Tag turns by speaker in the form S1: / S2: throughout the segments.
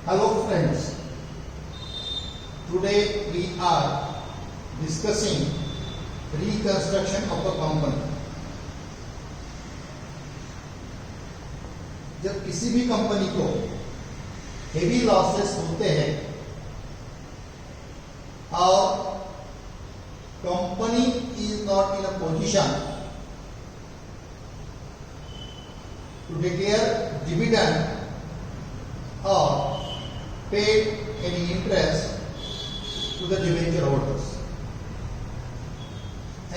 S1: Hello friends, today we are discussing reconstruction of a company. जब किसी भी company को हेवी लॉसेस होते हैं और company is not in a position to declare dividend or paid any interest to the debenture holders.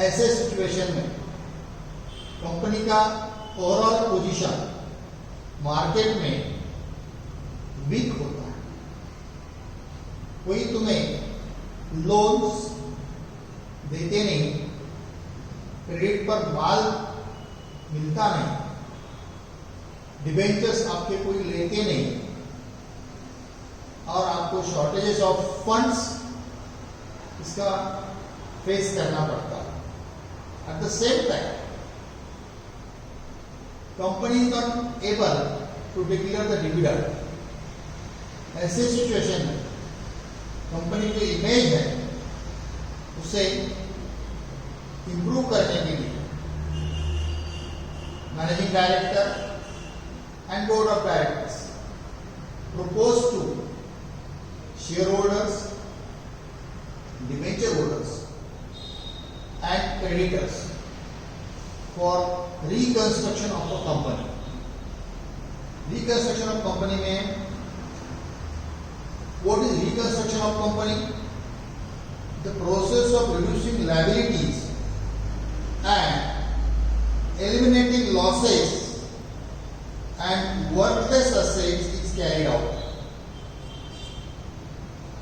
S1: ऐसे situation में कंपनी का ओवरऑल पोजीशन मार्केट में वीक होता है. कोई तुम्हें लोन्स देते नहीं, क्रेडिट पर माल मिलता नहीं, डिबेंचर्स आपके कोई लेते नहीं और आपको शॉर्टेजेस ऑफ फंड्स इसका फेस करना पड़ता है. At the same time company is not able to declare the dividend. ऐसे सिचुएशन में कंपनी जो इमेज है उसे इंप्रूव करने के लिए managing director and board of directors propose to shareholders, debenture holders and creditors for reconstruction of the company. Reconstruction of company में what is reconstruction of company? The process of reducing liabilities and eliminating losses and worthless assets is carried out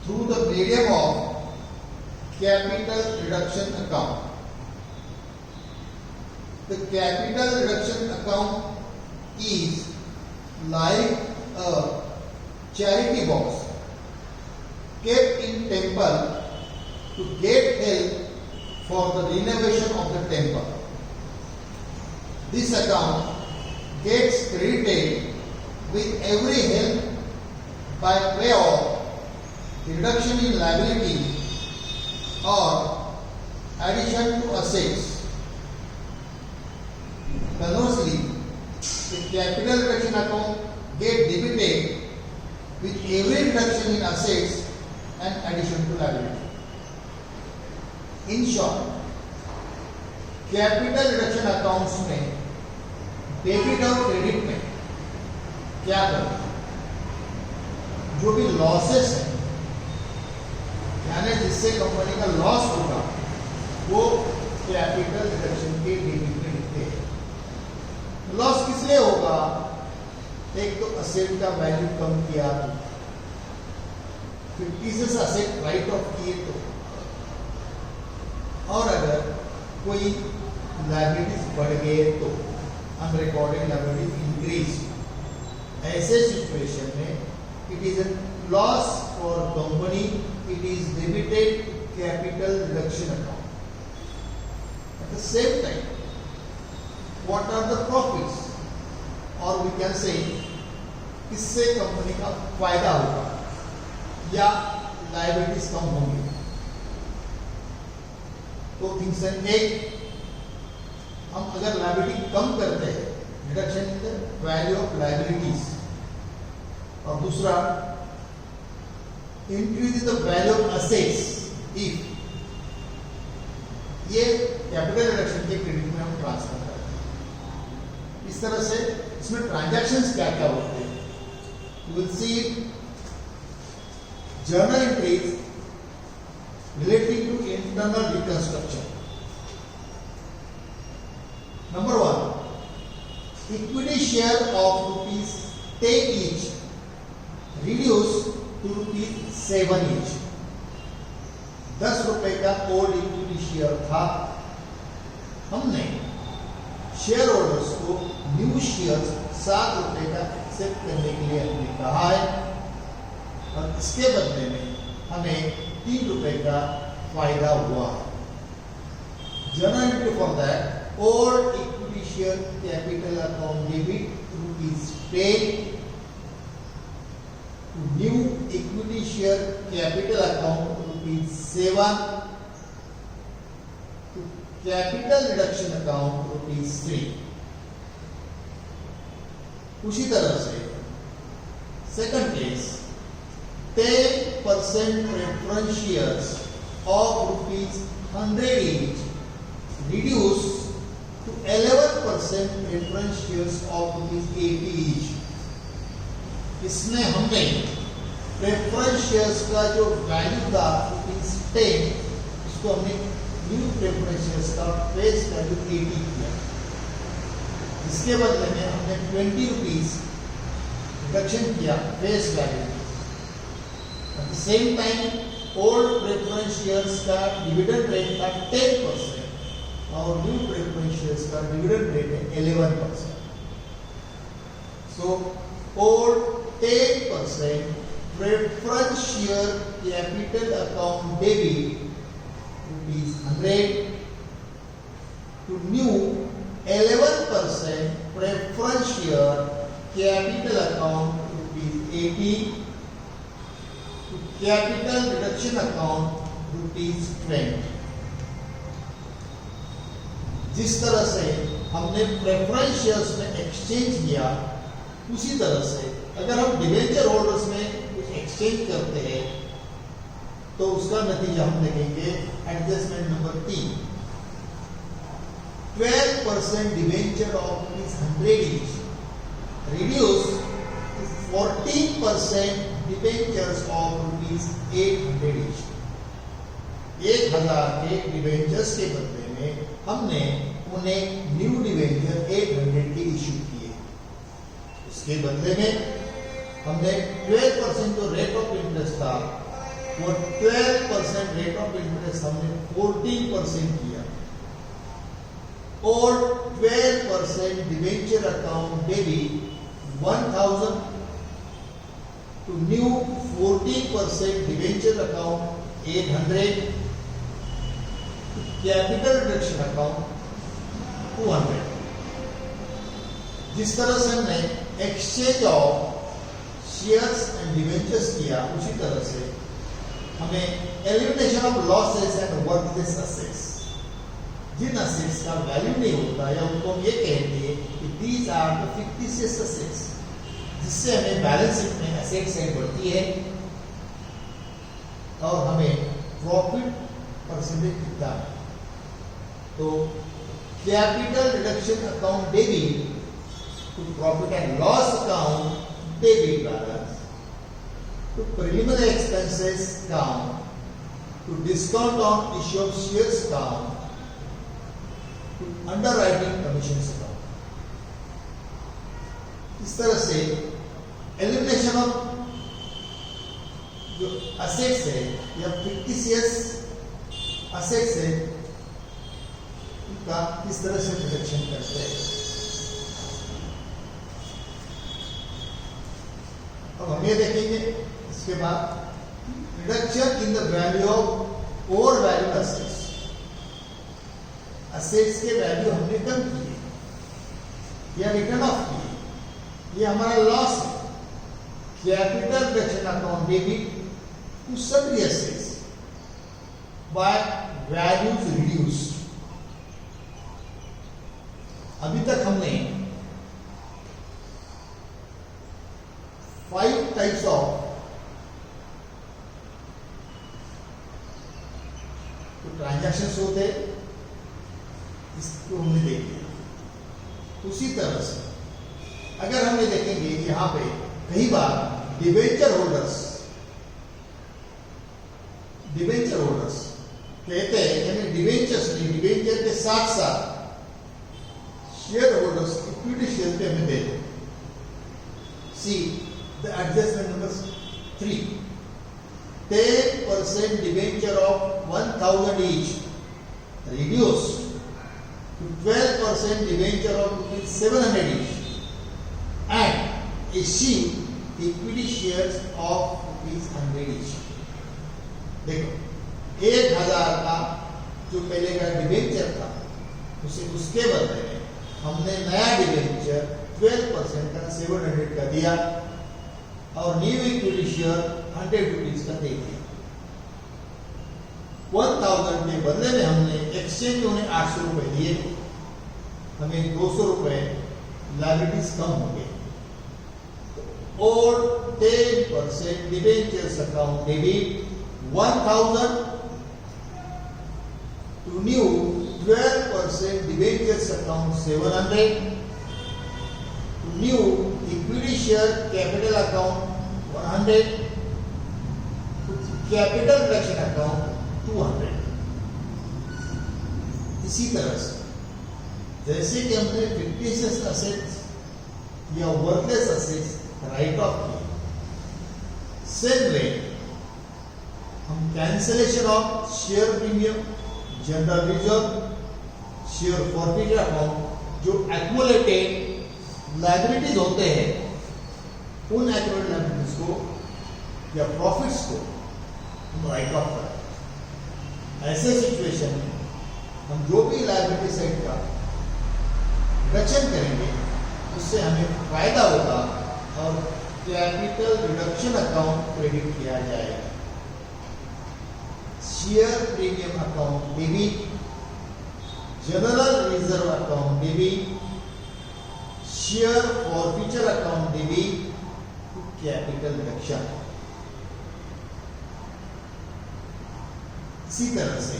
S1: through the medium of capital reduction account. The capital reduction account is like a charity box kept in temple to get help for the renovation of the temple. This account gets credited with every help by way of reduction in liability or addition to assets. Conversely, the capital reduction account gets debited with every reduction in assets and addition to liability. In short, capital reduction accounts में debit और credit में क्या करें? जो भी losses है यानी जिससे कंपनी का लॉस होगा वो कैपिटल रिडक्शन के डेबिट में लिखते हैं. लॉस किस लिए होगा? एक तो असेट का वैल्यू कम किया तो, फिर पीसेस असेट राइट ऑफ किए तो, और अगर कोई लायबिलिटीज बढ़ गए तो unrecorded liability increase. ऐसे सिचुएशन में it is a loss for company, it is debited to capital reduction account. At the same time, what are the profits? or we can say इससे कंपनी का फायदा होगा या लायबिलिटीज कम होंगी. तो things हैं, एक हम अगर लायबिलिटी कम करते हैं reduction in the value of liabilities, और दूसरा increase the value of assets if ये कैपिटल रिडक्शन के क्रेडिट में हम ट्रांसफर करते हैं. इस तरह से इसमें ट्रांजैक्शंस क्या क्या होते हैं you will see journal entries relating to internal reconstruction. Number 1, equity share of rupees 10 each reduced to rupees 7 each. 10 रुपए का ओल्ड इक्विटी शेयर था, हमने शेयर होल्डर्स को न्यू शेयर 7 रुपए का एक्सेप्ट करने के लिए हमने कहा है और इसके बदले में हमें 3 रुपए का फायदा हुआ. General for that old equity share capital account debit rupees paid to new equity share capital account ₹7 to capital reduction account ₹3। उसी तरह से second case 10% preference shares of ₹100 each reduced to 11% preference shares of ₹80 each। इसमें हमने preference shares का जो value था ₹10 इसको हमने न्यू प्रेफरेंस शेयर्स का फेस वैल्यू 80 किया। इसके बदले में हमने ₹20 रिडक्शन किया face value. Eight the same time old preference shares का डिविडेंड रेट था 10% और न्यू प्रेफरेंस शेयर्स का डिविडेंड रेट है 11%। So old 10% preference share capital account debit ₹100 to new 11% preference share capital account ₹80 to capital reduction account ₹20। जिस तरह से हमने preference shares में एक्सचेंज किया उसी तरह से अगर हम डिवेंचर होल्डर्स में कुछ एक्सचेंज करते हैं तो उसका नतीजा हम देखेंगे adjustment number 3। 12% debenture of ₹100 each reduced to 14% debentures of ₹800 each। 1000 के डिवेंचर्स के बदले में हमने उन्हें न्यू डिवेंचर 800 के इशू किए। इसके बदले में हमने 12% जो रेट ऑफ इंटरेस्ट था वो 12% रेट ऑफ इंटरेस्ट हमने 14% किया और 12% debenture account debit 1000 to new 14% debenture account 800 to capital reduction account 200। जिस तरह से हमने exchange of shares and debentures किया उसी तरह से हमें elimination of losses and worthless assets, जिन असेट्स का वैल्यू नहीं होता या उनको हम ये कहेंगे कि these are the fictitious assets, जिससे हमें बैलेंस शीट में एसेट साइड बढ़ती है और हमें प्रॉफिट परसेंटेज दिखता है। तो capital reduction account debit to profit and loss account debit balance, to preliminary expenses count, to discount on issue of shares count, to underwriting commissions account। इस तरह से एलिमिनेशन ऑफ जो असेट्स है या fictitious assets है उनका किस तरह से रिडक्शन करते हैं। अब हम ये देखेंगे इसके बाद reduction in the value of over value assets. Assets के वैल्यू हमने कम किए या रिटर्न ऑफ किए, ये हमारा लॉस है। Capital reduction account debit to सभी असेट्स बाय वैल्यूज रिड्यूस्ड। अभी तक हमने 5 types of ट्रांजैक्शंस होते इसको हमने देख लिया। उसी तरह से अगर हम ये देखेंगे यहाँ पे कई बार डिवेंचर होल्डर्स कहते हैं यानी डिवेंचर्स नहीं, डिवेंचर के साथ साथ शेयर होल्डर्स इक्विटी शेयर पे हमें दे। सी the adjustment number 3, 10% debenture of 1000 each reduced to 12% debenture of ₹700 each and issue equity shares of ₹100 each। देखो 1000 का जो पहले का डिवेंचर था उसके बदले में हमने नया डिवेंचर 12% का 700 का दिया और न्यू इक्विटी शेयर 100 रुपीज का दे दिया। 1000 के बदले में हमने एक्सचेंज में उन्हें 800 रुपए दिए, हमें 200 रुपए लायबिलिटीज कम हो गए। और 10% debentures account debit 1000 to new 12% debentures account 700 to new equity share capital account 100 to capital reduction account 200। इसी तरह से जैसे कि हमने फिक्टिशियस असेट्स या वर्थलेस असेट्स राइट ऑफ किए, सेम वे हम cancellation of share premium, general reserve, share forfeiture account, जो एक्युमुलेटेड लायबिलिटीज होते हैं, उन एक्युमुलेटेड लायबिलिटीज को या प्रॉफिट्स को हम राइट ऑफ करें। ऐसे सिचुएशन में हम जो भी लायबिलिटी साइड का रिडक्शन करेंगे उससे हमें फायदा होगा और कैपिटल रिडक्शन अकाउंट क्रेडिट किया जाएगा। Share premium account debit, general reserve account debit, share forfeiture account debit to capital reduction. इसी तरह से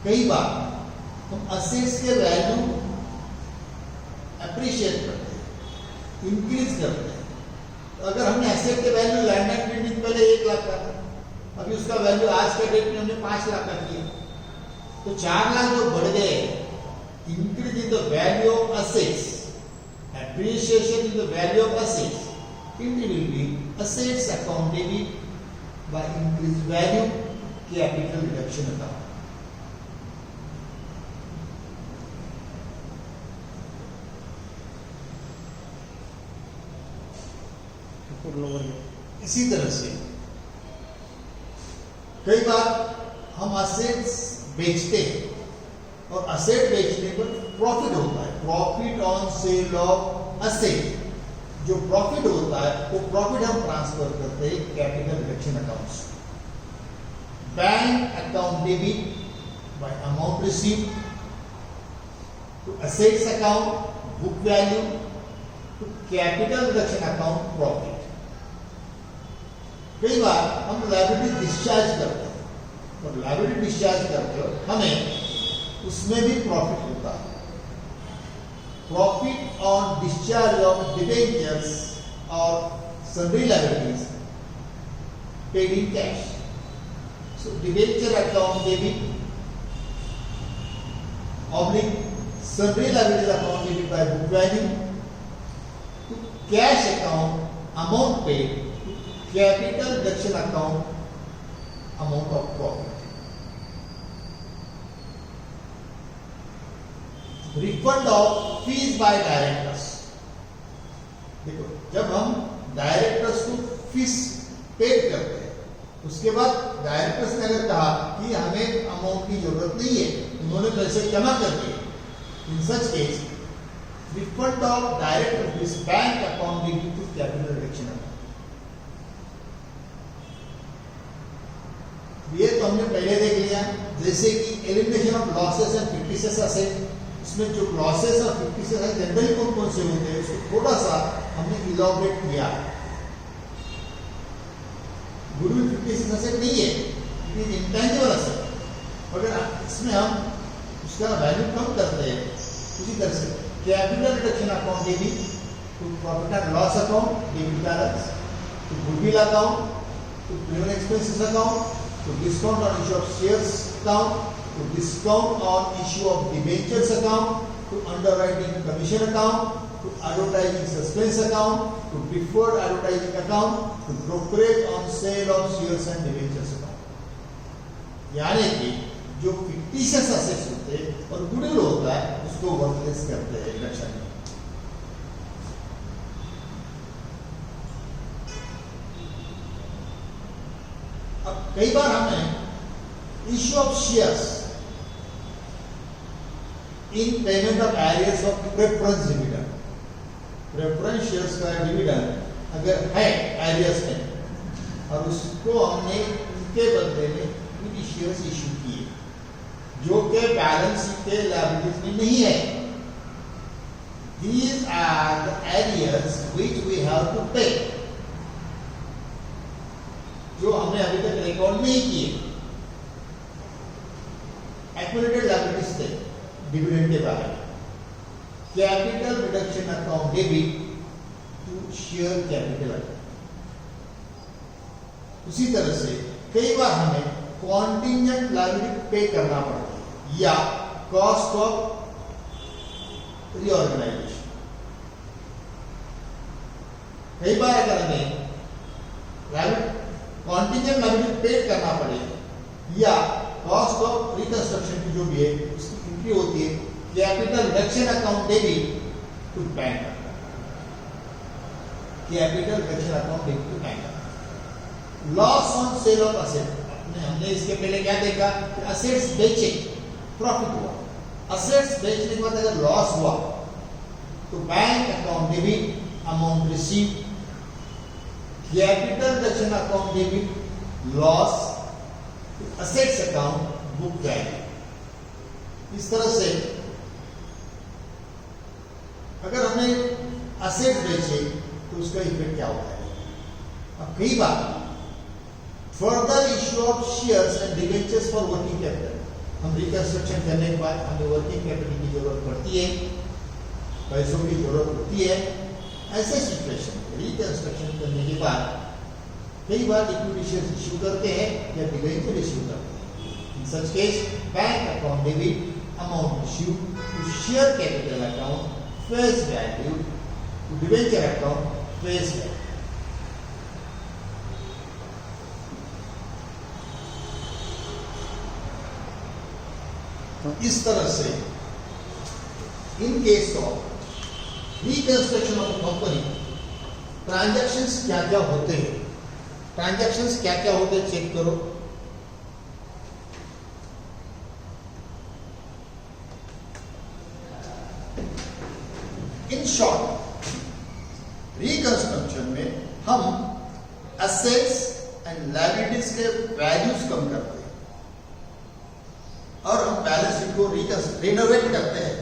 S1: कई बार हम असेट्स के वैल्यू अप्रिशिएट करते हैं, इंक्रीज करते हैं। तो अगर हमने एसेट के वैल्यू लैंड एंड बिल्डिंग पहले 1 लाख का था, अभी उसका वैल्यू आज के डेट में हमने 5 लाख का किया, तो 4 लाख जो बढ़ गए, increase in the value of assets, appreciation in the value of assets, it will be assets account debit by increased value, capital reduction account। इसी तरह से कई बार हम असेट्स बेचते हैं और असेट बेचने पर प्रॉफिट होता है, profit on sale of asset. जो प्रॉफिट होता है वो प्रॉफिट हम ट्रांसफर करते हैं capital reduction accounts. Bank account debit by amount received to assets account book value to capital reduction account profit. कई बार हम लायबिलिटी डिस्चार्ज करते हैं और लायबिलिटी डिस्चार्ज करते हो हमें उसमें भी प्रॉफिट होता है। Profit on discharge of debentures और sundry liabilities paid in cash. So debenture account debit oblique sundry liabilities account debit by book value to cash account amount paid capital reduction account amount of profit. Refund of fees by directors. देखो, जब हम directors को fees paid करते हैं उसके बाद directors ने अगर कहा कि हमें अमाउंट की जरूरत नहीं है, उन्होंने पैसे जमा कर दिए, in such case refund of director fees bank account debit to capital reduction account. ये तो हमने पहले देख लिया। जैसे कि elimination of losses and fictitious asset, इसमें जो लॉसेस और फिक्टिशियस असेट जनरली कौन कौन से होते हैं उसको थोड़ा सा हमने इलॉबरेट किया। गुडविल फिक्टिशियस असेट नहीं है, इट इज इंटेंजिबल असेट। अगर इसमें हम उसका वैल्यू कम करते हैं, उसी तरह से capital reduction account debit to profit and loss account debit balance to goodwill account to premium expenses account to discount on issue of shares account, to discount on issue of debentures account, to underwriting commission account, to advertising suspense account, to deferred advertising account, to brokerage on sale of shares and debentures account। यानी कि जो fictitious assets होते हैं और goodwill होता है उसको worthless करते हैं रिडक्शन में। अब कई बार हमें issue of shares in payment of arrears of preference dividend, preference shares का डिविडेंड अगर है एरियस में और उसको हमने उनके बदले में इक्विटी शेयर्स इशू किए जो कि बैलेंस शीट के लायबिलिटीज में नहीं है, these are the areas which we have to pay, जो हमने अभी तक रिकॉर्ड नहीं किए। एक्युमुलेटेड लायबिलिटीज थे डिविडेंड के बारे में, capital reduction account debit to share capital account. उसी तरह से कई बार हमें कॉन्टिजेंट लायबिलिटी पे करना पड़ता है या कॉस्ट ऑफ रीऑर्गेनाइजेशन। कई बार अगर हमें कॉन्टिजेंट लायबिलिटी पे करना पड़े या कॉस्ट ऑफ रिकंस्ट्रक्शन की जो भी है उसकी एंट्री होती है capital reduction account debit to bank, capital reduction account debit to bank. Loss on sale of asset, हमने इसके पहले क्या देखा कि असेट्स बेचे प्रॉफिट हुआ, असेट्स बेचने के बाद अगर लॉस हुआ तो bank account debit amount receive, capital reduction account debit loss, assets account book value. इस तरह से अगर हमने असेट्स बेचे तो उसका इफेक्ट क्या होता है। अब कई बार further issue of shares and debentures for working capital, हम रिकंस्ट्रक्शन करने के बाद हमें वर्किंग कैपिटल की जरूरत पड़ती है, पैसों की जरूरत होती है। ऐसे सिचुएशन रिकंस्ट्रक्शन करने के बाद कई बार इक्विटी शेयर्स इश्यू करते हैं या डिबेंचर इश्यू करते हैं। In such case bank account debit amount issue to share capital account face value to debenture account face value. इस तरह से in case of reconstruction of company transactions क्या क्या होते हैं, ट्रांजैक्शंस क्या क्या होते हैं चेक करो। इन शॉर्ट रिकंस्ट्रक्शन में हम असेट्स एंड लायबिलिटीज के वैल्यूज कम करते हैं और हम बैलेंस शीट को रिनोवेट करते हैं।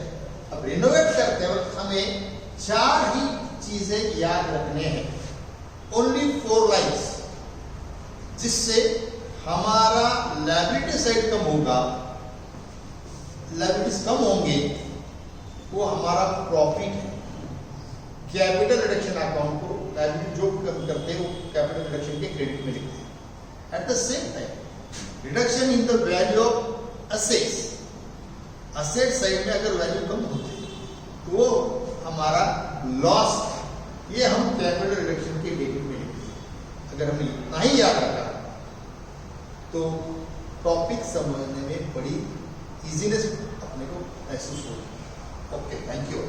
S1: अब रिनोवेट करते वक्त हमें 4 ही चीजें याद रखने हैं, ओनली 4 लाइन्स, जिससे हमारा लायबिलिटी साइड कम होगा, लायबिलिटीज कम होंगे, वो हमारा प्रॉफिट है। कैपिटल रिडक्शन अकाउंट को लायबिलिटी जो कम करते हैं वो कैपिटल रिडक्शन के क्रेडिट में लिखते हैं। Eight the same time reduction in the value of assets, asset side में अगर वैल्यू कम होती है तो वो हमारा लॉस था, ये हम कैपिटल रिडक्शन के डेबिट में लिखते हैं। अगर हमने इतना ही याद रखा तो टॉपिक समझने में बड़ी इजीनेस अपने को महसूस होगी। Okay, thank you.